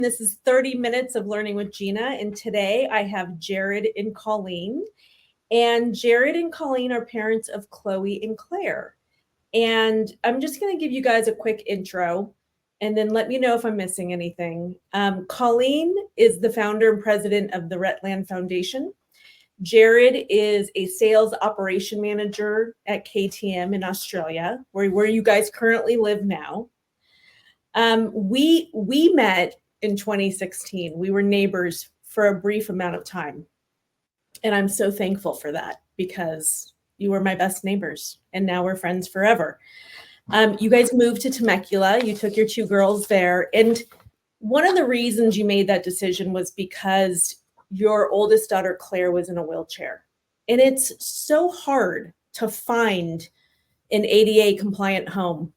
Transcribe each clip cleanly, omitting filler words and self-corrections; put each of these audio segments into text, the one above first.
This is 30 Minutes of Learning with Gina, and today I have Jared and Colleen. And Jared and Colleen are parents of Chloe and Claire. And I'm just going to give you guys a quick intro, and then let me know if I'm missing anything. Colleen is the founder and president of the Rhetland Foundation. Jared is a sales operation manager at KTM in Australia, where you guys currently live now. We met in 2016. We were neighbors for a brief amount of time. And I'm so thankful for that because you were my best neighbors and now we're friends forever. You guys moved to Temecula. You took your two girls there. And one of the reasons you made that decision was because your oldest daughter, Claire, was in a wheelchair. And it's so hard to find an ADA compliant home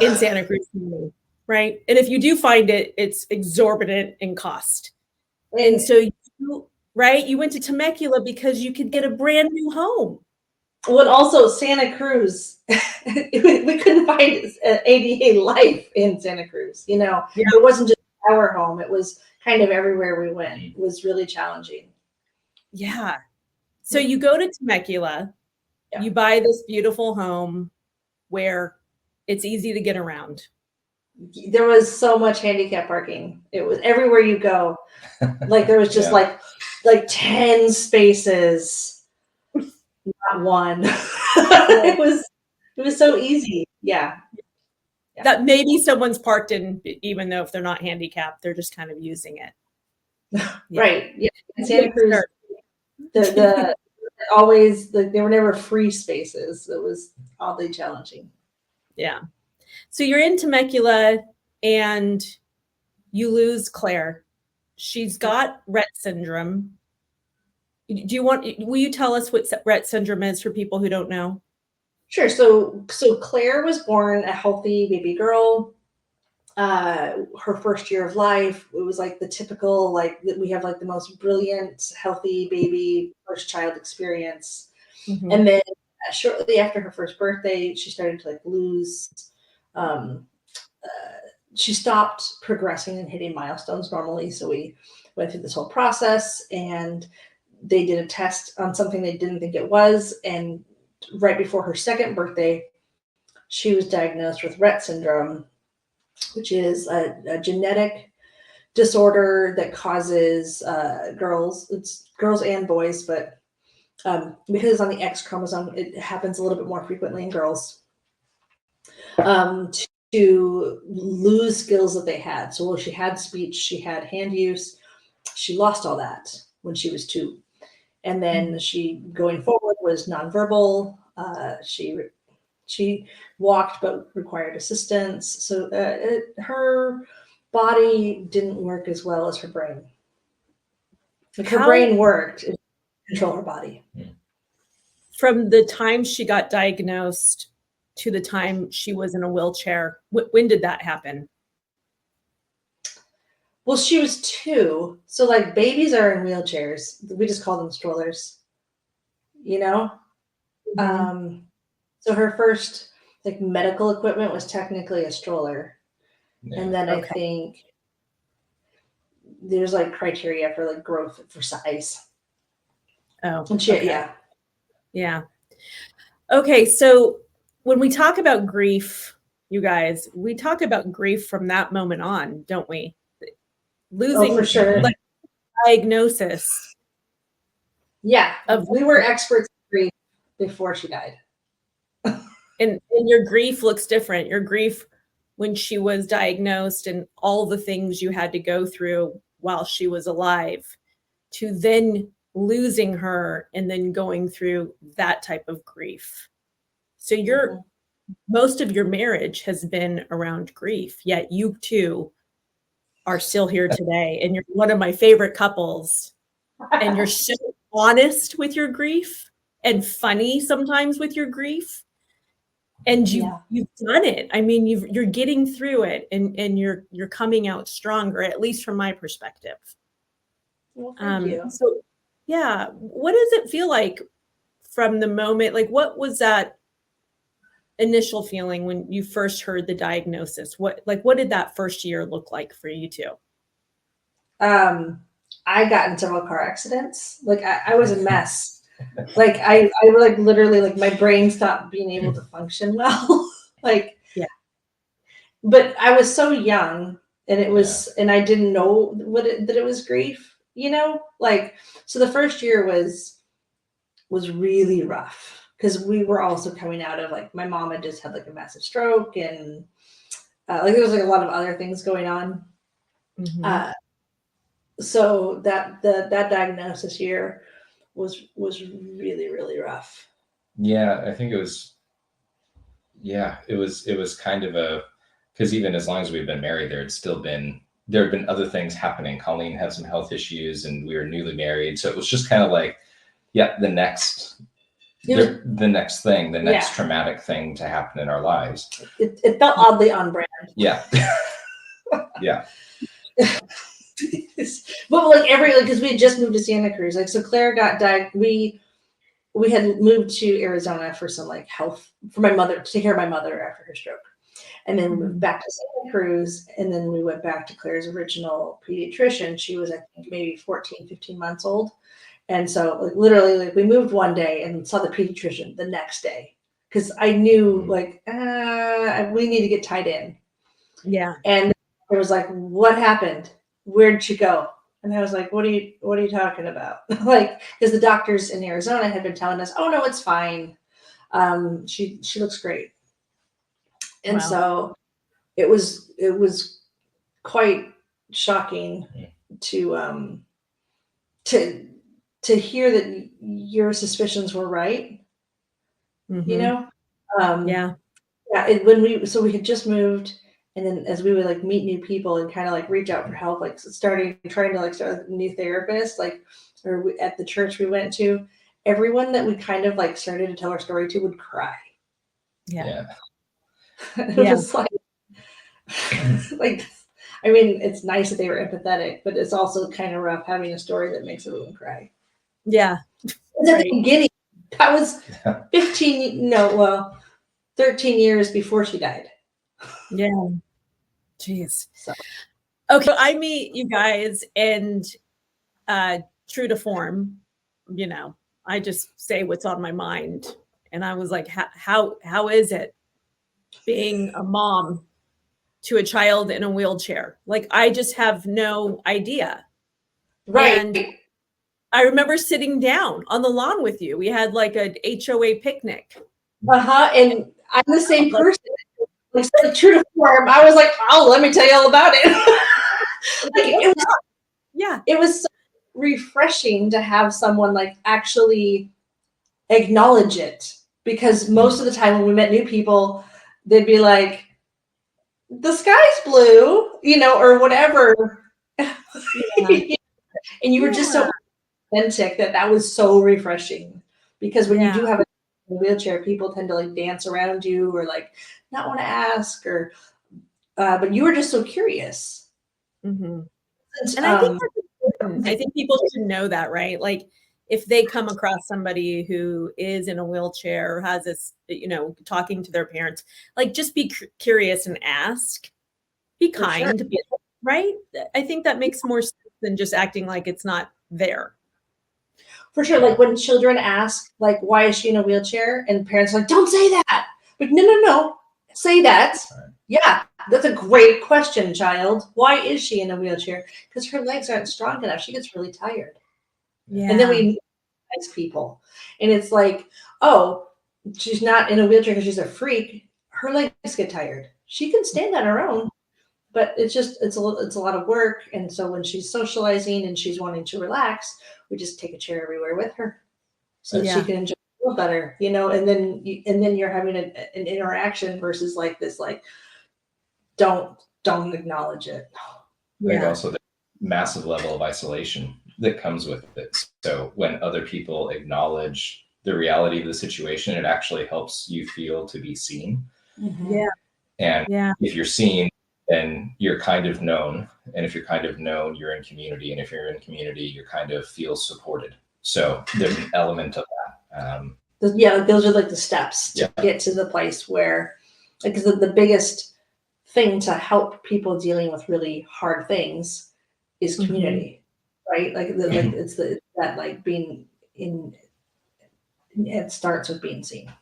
in Santa Cruz County, right? And if you do find it, it's exorbitant in cost. And so you went to Temecula because you could get a brand new home. Well, and also Santa Cruz, we couldn't find an ADA life in Santa Cruz. You know, It wasn't just our home. It was kind of everywhere we went. It was really challenging. Yeah. So you go to Temecula, you buy this beautiful home where it's easy to get around. There was so much handicap parking. It was everywhere you go. Like there was just like 10 spaces, not one. It was so easy. Yeah. That maybe someone's parked in, even though if they're not handicapped, they're just kind of using it. Right. Yeah. In Santa Cruz, the always there were never free spaces. It was oddly challenging. Yeah. So you're in Temecula and you lose Claire. She's got Rett syndrome. Will you tell us what Rett syndrome is for people who don't know? Sure. So Claire was born a healthy baby girl. Her first year of life, it was like the typical, we have like the most brilliant, healthy baby first child experience. Mm-hmm. And then shortly after her first birthday, she started to lose. She stopped progressing and hitting milestones normally. So we went through this whole process and they did a test on something they didn't think it was. And right before her second birthday, she was diagnosed with Rett syndrome, which is a genetic disorder that causes it's girls and boys, but because it's on the X chromosome, it happens a little bit more frequently in girls, to lose skills that they had. So while she had speech, she had hand use, she lost all that when she was 2. And then she, going forward, was nonverbal. She walked but required assistance. So her body didn't work as well as her brain. Her brain worked to control her body. From the time she got diagnosed to the time she was in a wheelchair, when did that happen? Well, she was 2. So babies are in wheelchairs. We just call them strollers, you know? Mm-hmm. So her first medical equipment was technically a stroller. Yeah. And then I think there's criteria for growth for size. Oh, and shit, okay. Yeah. Okay. So when we talk about grief, you guys, we talk about grief from that moment on, don't we? Losing for sure. Diagnosis. Yeah. We were experts in grief before she died. And your grief looks different. Your grief when she was diagnosed and all the things you had to go through while she was alive, to then losing her and then going through that type of grief. So most of your marriage has been around grief, yet you two are still here today. And you're one of my favorite couples. And you're so honest with your grief and funny sometimes with your grief. And you've done it. I mean, you're getting through it and you're coming out stronger, at least from my perspective. Well, thank you. So what does it feel like from the moment? What was that initial feeling when you first heard the diagnosis? What did that first year look like for you two? I got in several car accidents. Like I was a mess. Like I like literally like my brain stopped being able to function well. Like Yeah. But I was so young, and it was and I didn't know that it was grief, you know? Like so the first year was really rough because we were also coming out of like my mom had just had like a massive stroke, and like there was like a lot of other things going on. Mm-hmm. So that diagnosis year was really really rough. Yeah, I think it was. Yeah, it was kind of a, because even as long as we've been married, there have been other things happening. Colleen had some health issues, and we were newly married, so it was just kind of like, yeah, the next thing, the next traumatic thing to happen in our lives. It felt oddly on brand. Yeah. Yeah. But like because we had just moved to Santa Cruz, like so Claire got we had moved to Arizona for some like health for my mother to take care of my mother after her stroke, and then we moved back to Santa Cruz, and then we went back to Claire's original pediatrician. She was I think maybe 14, 15 months old, and so like literally like we moved one day and saw the pediatrician the next day because I knew like we need to get tied in. Yeah. And it was like, what happened? Where'd she go? And I was like, what are you talking about? Like, because the doctors in Arizona had been telling us, oh no, it's fine. She looks great. And so it was quite shocking to hear that your suspicions were right. Mm-hmm. You know? Yeah. When we had just moved, and then as we would like meet new people and kind of like reach out for help, like trying to like start a new therapist, like at the church we went to, everyone that we kind of like started to tell our story to would cry. Yeah. It was like I mean, it's nice that they were empathetic, but it's also kind of rough having a story that makes everyone cry. Yeah. At the beginning, that was 13 years before she died. Yeah. Jeez. Okay, I meet you guys, and true to form, you know, I just say what's on my mind. And I was like, how is it being a mom to a child in a wheelchair? Like, I just have no idea. Right. And I remember sitting down on the lawn with you. We had like an HOA picnic. And I'm the same person. Like true to form, I was like, oh, let me tell you all about it. It was so refreshing to have someone like actually acknowledge it, because most of the time when we met new people, they'd be like, the sky's blue, you know, or whatever. And you were just so authentic that was so refreshing, because when you do have a wheelchair, people tend to like dance around you or like not want to ask, or but you were just so curious. Mm-hmm. And I think that's important. I think people should know that, right? Like, if they come across somebody who is in a wheelchair or has this, you know, talking to their parents, like, just be curious and ask. Be kind, right? I think that makes more sense than just acting like it's not there. For sure. Like when children ask, like, why is she in a wheelchair? And parents are like, don't say that. Like, no. Say that. Right. Yeah, that's a great question, child. Why is she in a wheelchair? Because her legs aren't strong enough. She gets really tired. Yeah. And then we ask people. And it's like, oh, she's not in a wheelchair because she's a freak. Her legs get tired. She can stand on her own. But it's a lot of work. And so when she's socializing and she's wanting to relax, we just take a chair everywhere with her so that she can enjoy it better, you know. And then you're having an interaction versus like this, like, don't acknowledge it. Like also the massive level of isolation that comes with it. So when other people acknowledge the reality of the situation, it actually helps you feel to be seen. Mm-hmm. Yeah. And if you're seen, then you're kind of known. And if you're kind of known, you're in community. And if you're in community, you kind of feel supported. So there's an element of that. those are like the steps to get to the place where, because the biggest thing to help people dealing with really hard things is community, right? Like, it's that like being in. It starts with being seen.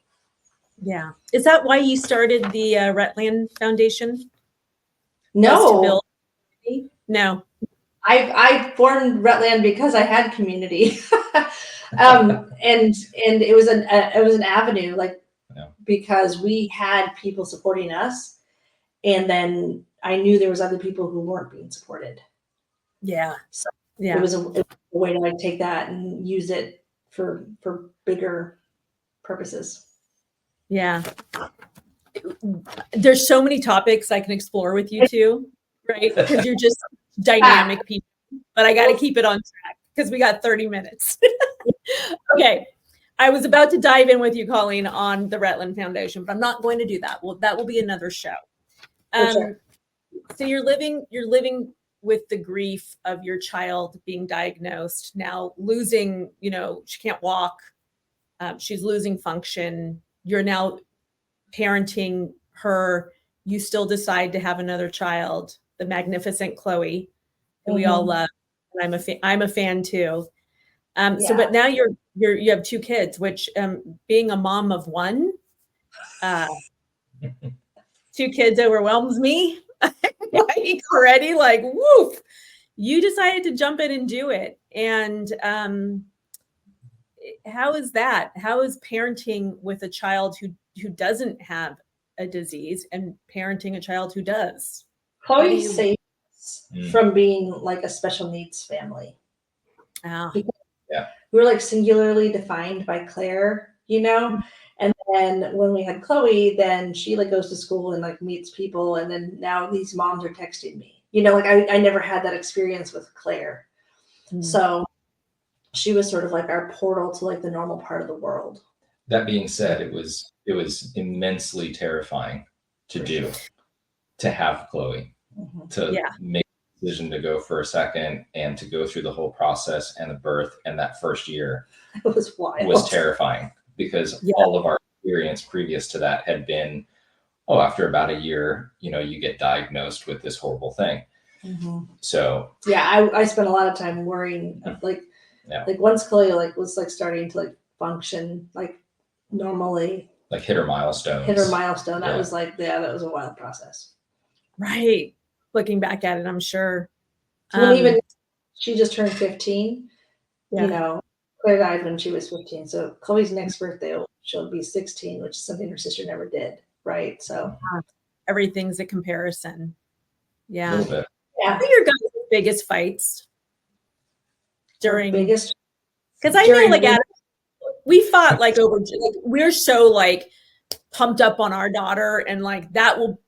Yeah. Is that why you started the Rutland Foundation? No. No. I formed Rutland because I had community. And it was an avenue, like, because we had people supporting us, and then I knew there was other people who weren't being supported. Yeah. So yeah. It was a way to like take that and use it for bigger purposes. Yeah. There's so many topics I can explore with you too, right? Because you're just dynamic people. But I got to keep it on track because we got 30 minutes. Okay. I was about to dive in with you, Colleen, on the Rutland Foundation, but I'm not going to do that. Well, that will be another show. Sure. So you're living with the grief of your child being diagnosed, now losing, she can't walk. She's losing function. You're now parenting her. You still decide to have another child, the magnificent Chloe, who we all love. And I'm a fan too. So, but now you have two kids, which, being a mom of one, two kids overwhelms me. Like, already, like, woof, you decided to jump in and do it. And how is that? How is parenting with a child who doesn't have a disease and parenting a child who does? Chloe saved us from being like a special needs family. We were like singularly defined by Claire, and then when we had Chloe, then she like goes to school and like meets people, and then now these moms are texting me, like I never had that experience with Claire. So she was sort of like our portal to like the normal part of the world. That being said, it was immensely terrifying to have Chloe, to make the decision to go for a second and to go through the whole process and the birth, and that first year it was wild. Was terrifying because all of our experience previous to that had been, after about a year, you get diagnosed with this horrible thing. So I spent a lot of time worrying of like once Chloe like was like starting to like function like normally, like hit her milestone. That was like, that was a wild process. Right. Looking back at it, I'm sure. Even she just turned 15, Claire died when she was 15. So Chloe's next birthday, she'll be 16, which is something her sister never did. Right. So everything's a comparison. Yeah. A little bit. What are your guys' biggest fights during? Biggest? Because I know, like, Adam, we fought like over. Like, we're so like pumped up on our daughter, and like that will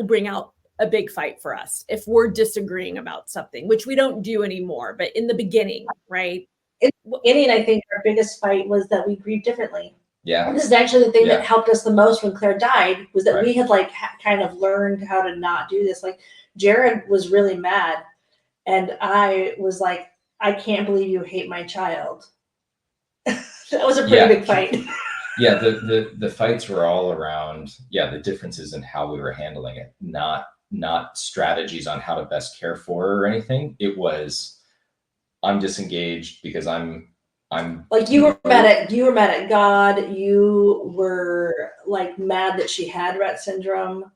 bring out a big fight for us if we're disagreeing about something, which we don't do anymore. But in the beginning, right? In the beginning, I think our biggest fight was that we grieved differently. Yeah. And this is actually the thing that helped us the most when Claire died, was that we had like kind of learned how to not do this. Like, Jared was really mad, and I was like, I can't believe you hate my child. That was a pretty big fight. Yeah, the fights were all around the differences in how we were handling it, not strategies on how to best care for her or anything. It was, I'm disengaged because I'm like, you were mad at God. You were like mad that she had Rett syndrome.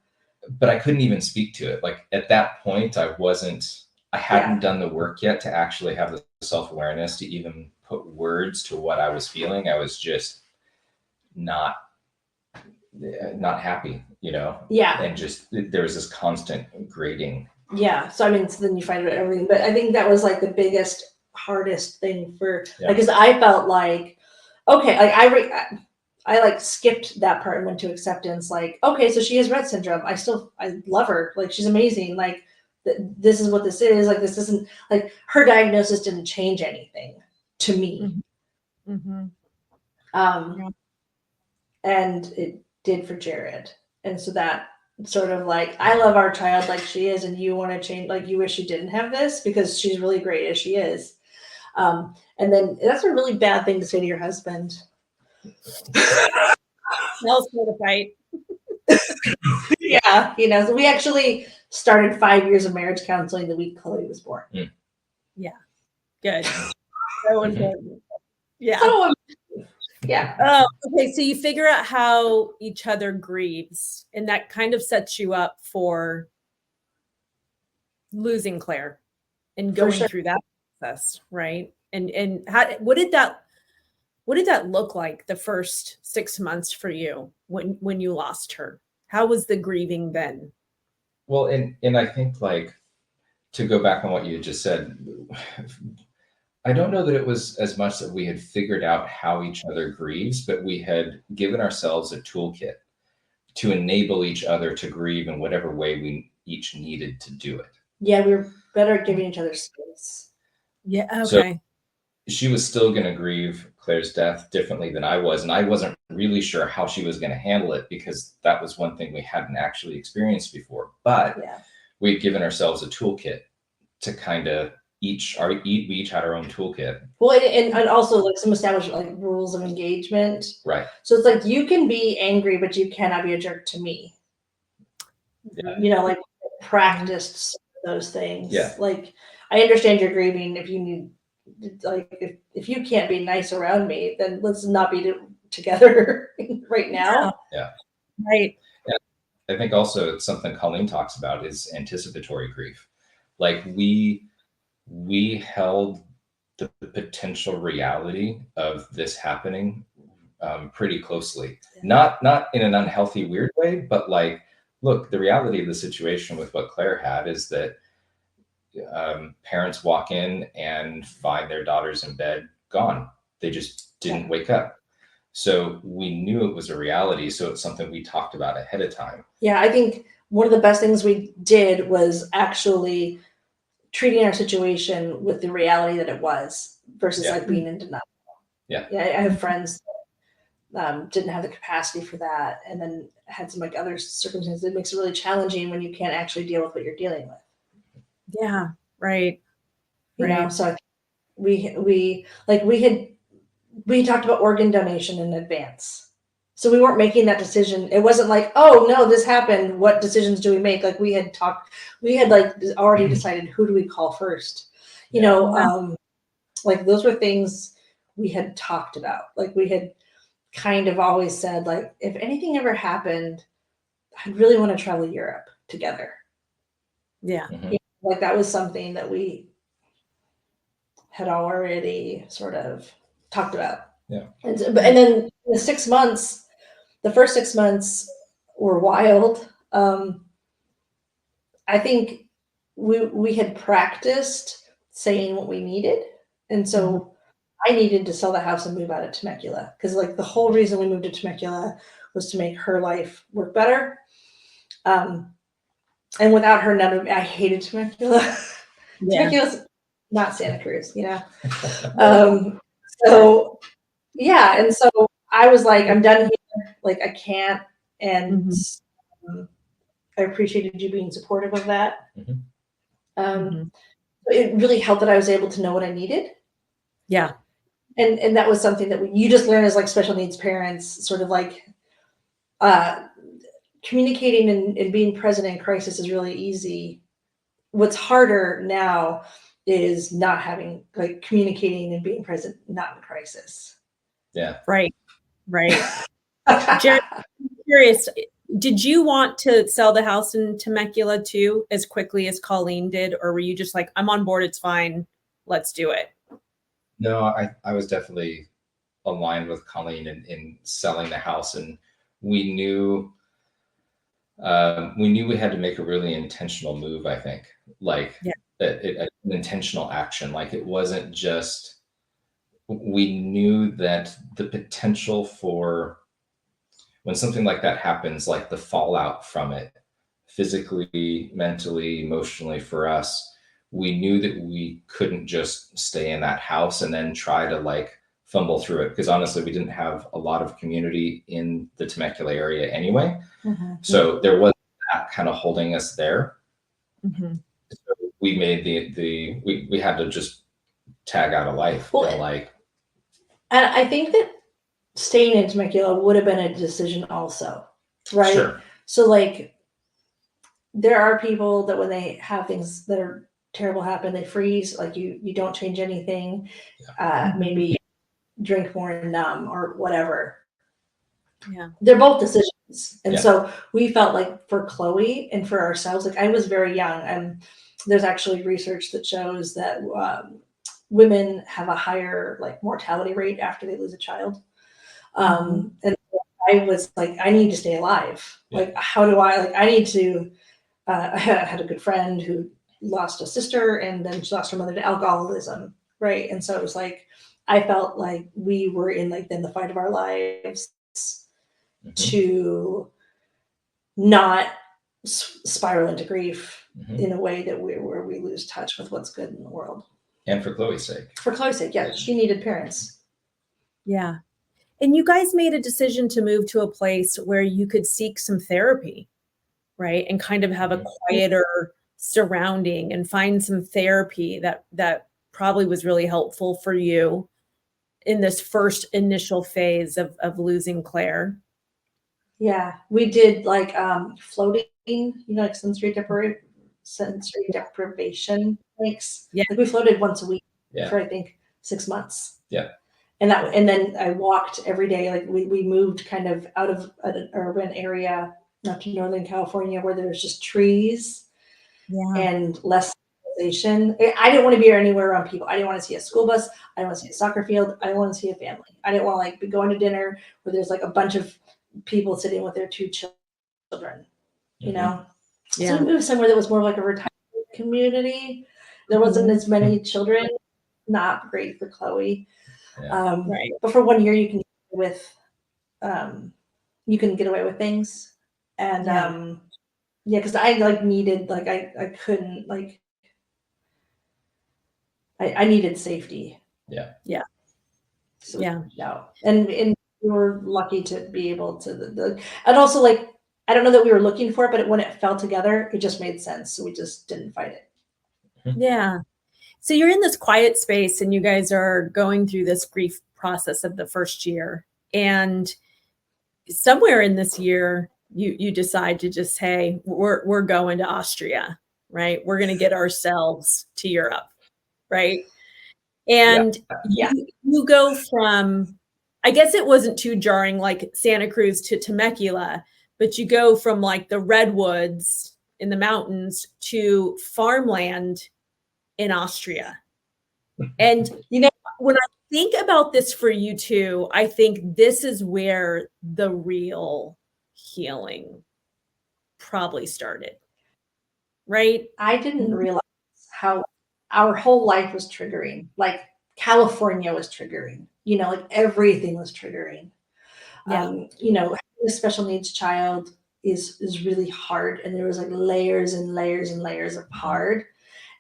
But I couldn't even speak to it. Like, at that point, I hadn't done the work yet to actually have the self-awareness to even put words to what I was feeling. I was just not happy, and just, there was this constant grating. So then you find out everything, but I think that was like the biggest, hardest thing for like, because I felt like, okay, like I like skipped that part and went to acceptance. Like, okay, so she has Rett syndrome. I love her. Like, she's amazing. Like, this is what this is. Like, this isn't like, her diagnosis didn't change anything to me. And it did for Jared. And so that sort of like, I love our child like she is, and you want to change, like, you wish you didn't have this because she's really great as she is. And then that's a really bad thing to say to your husband. Smells for the fight. Yeah, so we actually started 5 years of marriage counseling the week Chloe was born. Yeah, good. So important. Yeah. So, yeah. Oh, okay. So you figure out how each other grieves, and that kind of sets you up for losing Claire and going through that process, right? And what did that look like the first 6 months for you when you lost her? How was the grieving then? Well, and I think, like, to go back on what you just said, I don't know that it was as much that we had figured out how each other grieves, but we had given ourselves a toolkit to enable each other to grieve in whatever way we each needed to do it. Yeah, we were better at giving each other space. Yeah. Okay. So she was still going to grieve Claire's death differently than I was. And I wasn't really sure how she was going to handle it, because that was one thing we hadn't actually experienced before. But we'd given ourselves a toolkit to kind of we each had our own toolkit. Well, and also like some established like rules of engagement. Right. So it's like, you can be angry, but you cannot be a jerk to me. Yeah. Like practiced those things. Yeah. Like, I understand you're grieving. If you need, like, if you can't be nice around me, then let's not be together right now. Yeah. Right. I think also something Colleen talks about is anticipatory grief. Like, we held the potential reality of this happening pretty closely. Not in an unhealthy, weird way, but like, look, the reality of the situation with what Claire had is that parents walk in and find their daughters in bed, gone. They just didn't wake up. So we knew it was a reality. So it's something we talked about ahead of time. Yeah, I think one of the best things we did was actually treating our situation with the reality that it was, versus like being in denial. Yeah. I have friends that didn't have the capacity for that, and then had some like other circumstances. It makes it really challenging when you can't actually deal with what you're dealing with. Yeah. Right. You know, so we talked about organ donation in advance. So we weren't making that decision. It wasn't like, oh no, this happened, what decisions do we make? Like, we had like already decided, who do we call first? Like, those were things we had talked about. Like, we had kind of always said, like, if anything ever happened, I'd really want to travel Europe together. Yeah. Like, that was something that we had already sort of talked about. Yeah. And then the 6 months, the first 6 months were wild. I think we had practiced saying what we needed. And so I needed to sell the house and move out of Temecula, because like the whole reason we moved to Temecula was to make her life work better. And without her, I hated Temecula. Temecula's not Santa Cruz, So yeah, and so I was like, I'm done here. Like, I can't. And I appreciated you being supportive of that. It really helped that I was able to know what I needed. Yeah. And that was something that you just learn as like special needs parents, sort of like communicating and being present in crisis is really easy. What's harder now is not having, like, communicating and being present, not in crisis. Yeah. Right. Jared, I'm curious, did you want to sell the house in Temecula too, as quickly as Colleen did? Or were you just like, I'm on board, it's fine, let's do it? No, I was definitely aligned with Colleen in selling the house, and we knew we had to make a really intentional move. I think, like, an intentional action. Like, it wasn't just. We knew that the potential for when something like that happens, like the fallout from it, physically, mentally, emotionally, for us, we knew that we couldn't just stay in that house and then try to like fumble through it, because honestly, we didn't have a lot of community in the Temecula area anyway. So there was that kind of holding us there. So we made we had to just tag out of life. Well, and like, and I think that staying in Temecula would have been a decision also, right? Sure. So like, there are people that when they have things that are terrible happen, they freeze. Like you don't change anything. Maybe drink more and numb or whatever. Yeah. They're both decisions. And Yeah. so we felt like for Chloe and for ourselves, like I was very young, and there's actually research that shows that women have a higher like mortality rate after they lose a child. And I was like, I need to stay alive. Yeah. Like, how do I need to, I had a good friend who lost a sister and then she lost her mother to alcoholism. Right. And so it was like, I felt like we were in like then the fight of our lives to not spiral into grief in a way that where we lose touch with what's good in the world. And for Chloe's sake. For Chloe's sake, yeah, she needed parents. Yeah. And you guys made a decision to move to a place where you could seek some therapy, right? And kind of have a quieter surrounding and find some therapy that probably was really helpful for you in this first initial phase of losing Claire. Yeah, we did like floating, like sensory deprivation breaks. Yeah. Like we floated once a week Yeah. for I think 6 months. Yeah. And then I walked every day. Like we moved kind of out of an urban area up to Northern California where there's just trees and less civilization. I didn't want to be anywhere around people. I didn't want to see a school bus. I didn't want to see a soccer field. I didn't want to see a family. I didn't want to like be going to dinner where there's like a bunch of people sitting with their 2 children, Yeah. So we moved somewhere that was more like a retirement community. There wasn't as many children. Not great for Chloe. Yeah. Right. But for 1 year you can get away with things. And because I like needed, like I couldn't like I needed safety. Yeah. Yeah. So Yeah. And we were lucky to be able to and also like I don't know that we were looking for it, but when it fell together, it just made sense. So we just didn't fight it. Yeah. So you're in this quiet space and you guys are going through this grief process of the first year. And somewhere in this year, you decide to just, hey, we're going to Austria, right? We're going to get ourselves to Europe, right? And you go from, I guess it wasn't too jarring like Santa Cruz to Temecula, but you go from like the redwoods in the mountains to farmland in Austria. And, when I think about this for you two, I think this is where the real healing probably started, right? I didn't realize how our whole life was triggering. Like California was triggering, like everything was triggering. Yeah. Having a special needs child is really hard. And there was like layers and layers and layers of hard.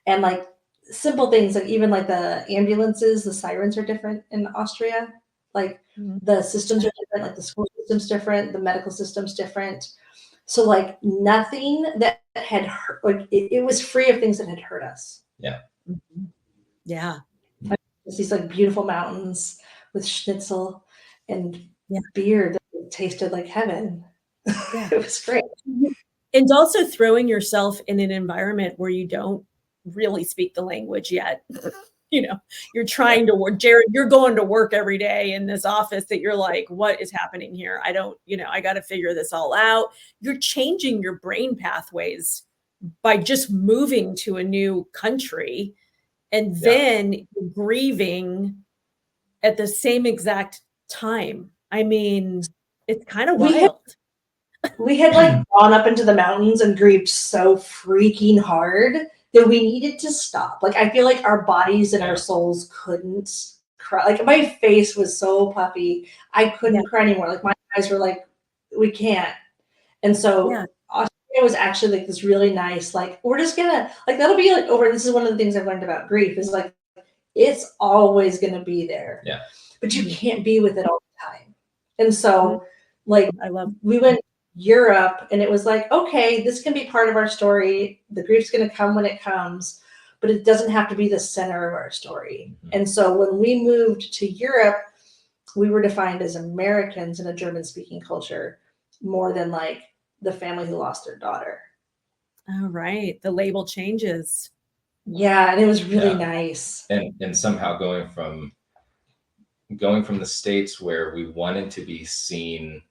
And like simple things, like even like the ambulances, the sirens are different in Austria. Like the systems are different, like the school system's different, the medical system's different. So like nothing that had hurt, like it was free of things that had hurt us. Yeah. Yeah. Like, these like beautiful mountains with schnitzel and beer that tasted like heaven. Yeah. It was great. And also throwing yourself in an environment where you don't really speak the language yet. You're trying to work. Jared, you're going to work every day in this office that you're like, what is happening here? I don't, I got to figure this all out. You're changing your brain pathways by just moving to a new country. And then you're grieving at the same exact time. I mean, it's kind of wild. We had like gone up into the mountains and grieved so freaking hard that we needed to stop. Like, I feel like our bodies and our souls couldn't cry. Like, my face was so puffy. I couldn't cry anymore. Like, my eyes were like, we can't. And so Australia was actually like this really nice, like, we're just gonna, like, that'll be like over. This is one of the things I've learned about grief is like, it's always gonna be there. Yeah. But you can't be with it all the time. And so, like, we went Europe and it was like, okay, this can be part of our story. The grief's going to come when it comes, but it doesn't have to be the center of our story. And so when we moved to Europe, we were defined as Americans in a German-speaking culture more than like the family who lost their daughter. Oh, right. The label changes. Yeah, and it was really Yeah. nice. And somehow going from the States where we wanted to be seen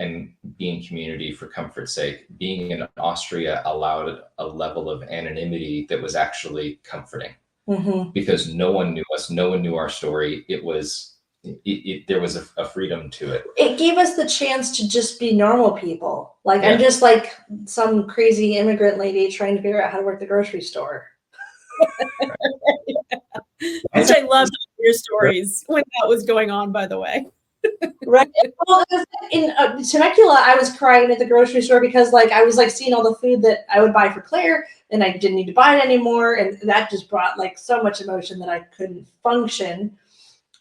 and be in community for comfort's sake, being in Austria allowed a level of anonymity that was actually comforting because no one knew us, no one knew our story. There was a freedom to it. It gave us the chance to just be normal people. Like Yeah. I'm just like some crazy immigrant lady trying to figure out how to work the grocery store. Which I loved your stories when that was going on, by the way. Right. Well, in Temecula, I was crying at the grocery store because like I was like seeing all the food that I would buy for Claire and I didn't need to buy it anymore. And that just brought like so much emotion that I couldn't function.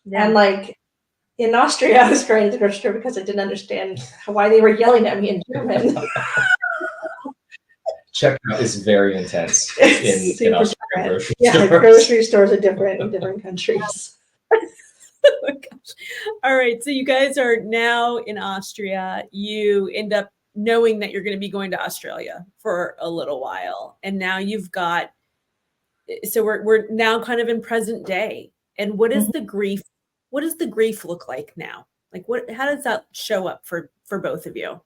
Yeah. And like in Austria, I was crying at the grocery store because I didn't understand why they were yelling at me in German. Checkout is very intense It's in super Australian different. grocery Yeah, stores. grocery stores are different in different countries. Oh my gosh. All right. So you guys are now in Austria. You end up knowing that you're going to be going to Australia for a little while. And now you've got, so we're now kind of in present day. And what is the grief? What does the grief look like now? Like how does that show up for both of you?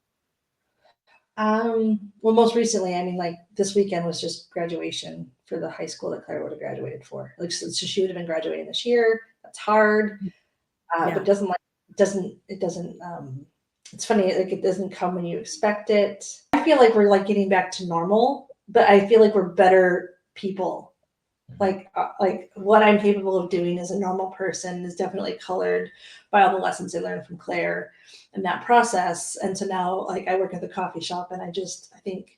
Well, most recently, I mean, like this weekend was just graduation for the high school that Claire would have graduated for. Like, so she would have been graduating this year. That's hard, but it doesn't. It's funny, like it doesn't come when you expect it. I feel like we're like getting back to normal, but I feel like we're better people. Like what I'm capable of doing as a normal person is definitely colored by all the lessons I learned from Claire and that process. And so now like I work at the coffee shop and I think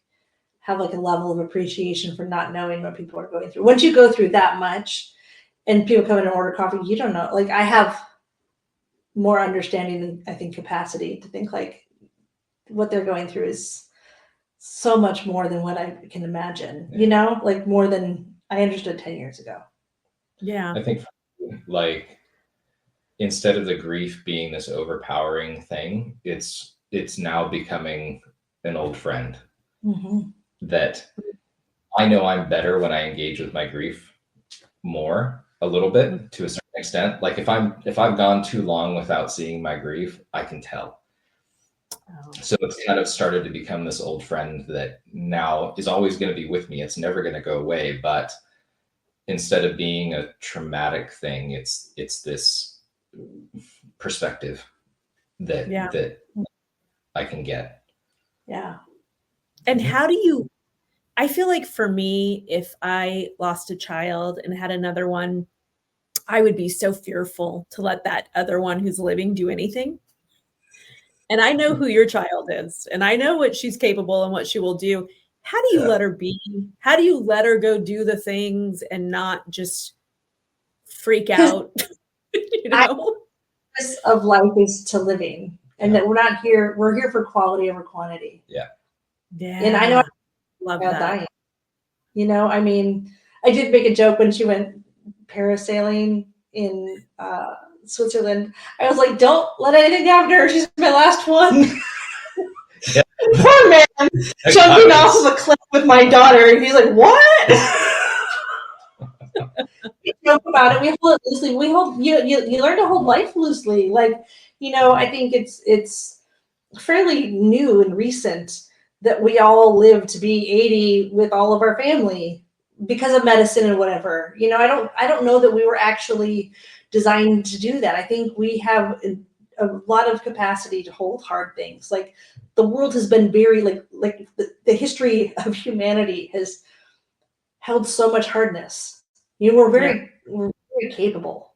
have like a level of appreciation for not knowing what people are going through. Once you go through that much and people come in and order coffee, you don't know. Like I have more understanding and I think capacity to think like what they're going through is so much more than what I can imagine, you know, like more than I understood 10 years ago. Yeah. I think like instead of the grief being this overpowering thing, it's now becoming an old friend that I know I'm better when I engage with my grief more a little bit to a certain extent. Like if I've gone too long without seeing my grief, I can tell. So it's kind of started to become this old friend that now is always going to be with me. It's never going to go away. But instead of being a traumatic thing, it's this perspective that I can get. Yeah. And how do you, I feel like for me, if I lost a child and had another one, I would be so fearful to let that other one who's living do anything. And I know who your child is, and I know what she's capable and what she will do. How do you let her be? How do you let her go do the things and not just freak out? You know, of life is to living, and that we're here for quality over quantity. Yeah. And I know love that. Dying. You know, I mean, I did make a joke when she went parasailing in Switzerland. I was like, don't let anything happen to her. She's my last one. Yeah. Poor man jumping off of a cliff with my daughter. And he's like, what? We joke about it. We hold it loosely. We hold you learn to hold life loosely. Like, you know, I think it's fairly new and recent that we all live to be 80 with all of our family because of medicine and whatever. You know, I don't know that we were actually designed to do that. I think we have a lot of capacity to hold hard things. Like the world has been very like the history of humanity has held so much hardness. You know, we're very capable.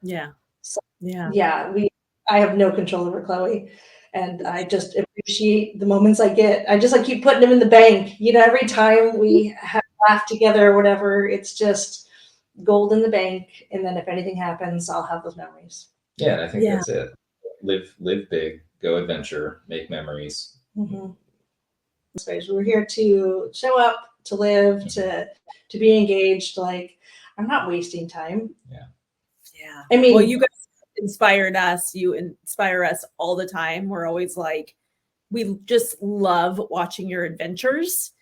Yeah. So, yeah. I have no control over Chloe. And I just appreciate the moments I get. I just like keep putting them in the bank. You know, every time we have laughed together or whatever, it's just gold in the bank. And then if anything happens, I'll have those memories. Yeah, and I think that's it. Live big, go adventure, make memories. Mm-hmm. We're here to show up, to live, to be engaged. Like I'm not wasting time. Yeah. I mean, well, you guys, inspired us. You inspire us all the time. We're always like, we just love watching your adventures,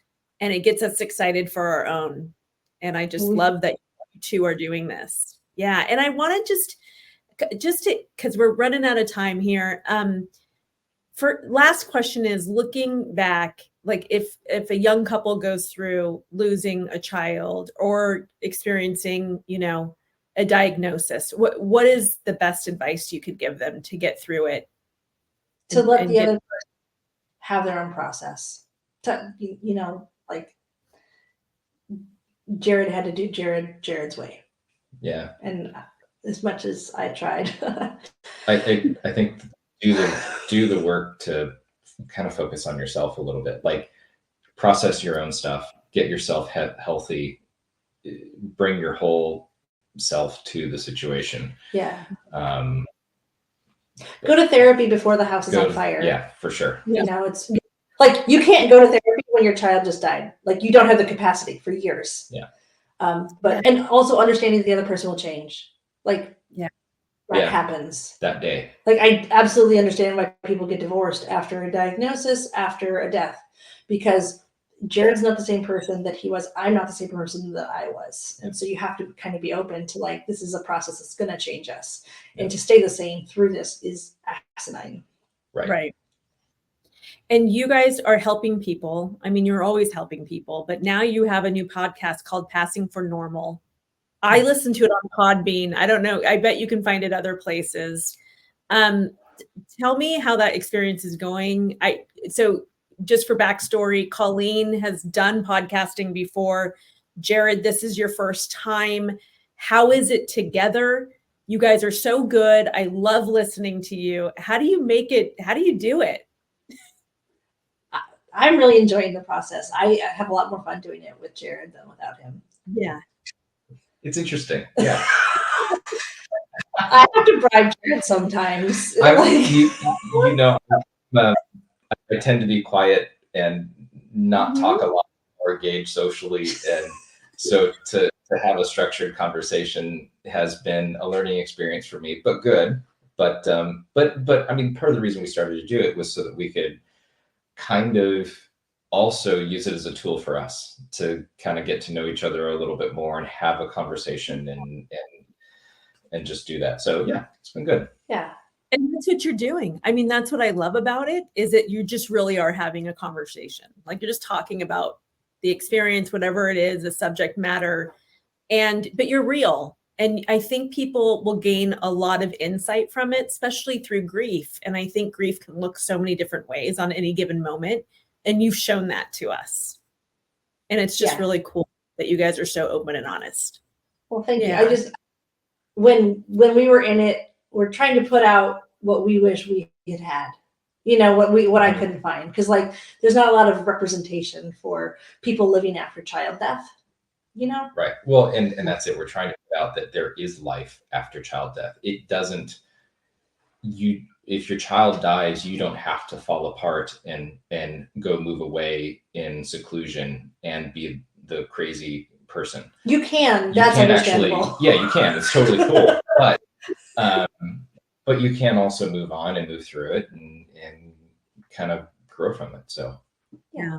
and it gets us excited for our own. And I just love that you two are doing this. Yeah. And I want to just to, because we're running out of time here. For last question is, looking back, like if a young couple goes through losing a child or experiencing, a diagnosis, what is the best advice you could give them to get through it? To let the other person have their own process. Like Jared had to do Jared's way. Yeah. And as much as I tried. I think do the work to kind of focus on yourself a little bit, like process your own stuff, get yourself healthy, bring your whole self to the situation. Yeah. Go to therapy before the house is on fire. Yeah, for sure. Yeah. It's like, you can't go to therapy when your child just died. Like, you don't have the capacity for years. Yeah. And also understanding that the other person will change. Like, that happens that day. Like, I absolutely understand why people get divorced after a diagnosis, after a death, because Jared's not the same person that he was. I'm not the same person that I was. And so you have to kind of be open to, like, this is a process that's going to change us. And to stay the same through this is asinine. Right. And you guys are helping people. I mean, you're always helping people, but now you have a new podcast called Passing for Normal. I listened to it on Podbean. I don't know. I bet you can find it other places. Tell me how that experience is going. So just for backstory, Colleen has done podcasting before. Jared, this is your first time. How is it together? You guys are so good. I love listening to you. How do you make it? How do you do it? I'm really enjoying the process. I have a lot more fun doing it with Jared than without him. Yeah. It's interesting. Yeah. I have to bribe Jared sometimes. I tend to be quiet and not talk a lot, or engage socially. And so to have a structured conversation has been a learning experience for me, but good. But I mean, part of the reason we started to do it was so that we could kind of also use it as a tool for us to kind of get to know each other a little bit more and have a conversation and just do that. So yeah, it's been good. Yeah. And that's what you're doing. I mean, that's what I love about it, is that you just really are having a conversation. Like, you're just talking about the experience, whatever it is, the subject matter, but you're real. And I think people will gain a lot of insight from it, especially through grief. And I think grief can look so many different ways on any given moment. And you've shown that to us. And it's just really cool that you guys are so open and honest. Well, thank you. I just, when we were in it, we're trying to put out what we wish we had, what I couldn't find. Because, like, there's not a lot of representation for people living after child death, Right. Well, and that's it. We're trying to put out that there is life after child death. It doesn't, if your child dies, you don't have to fall apart and go move away in seclusion and be the crazy person. You can. That's understandable. Actually, you can. It's totally cool. But you can also move on and move through it and kind of grow from it. So yeah.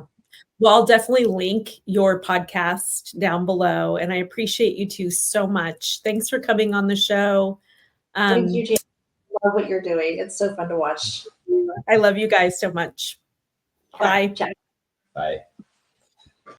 Well, I'll definitely link your podcast down below, and I appreciate you two so much. Thanks for coming on the show. Thank you, Jane. I love what you're doing. It's so fun to watch. I love you guys so much. Bye. Bye.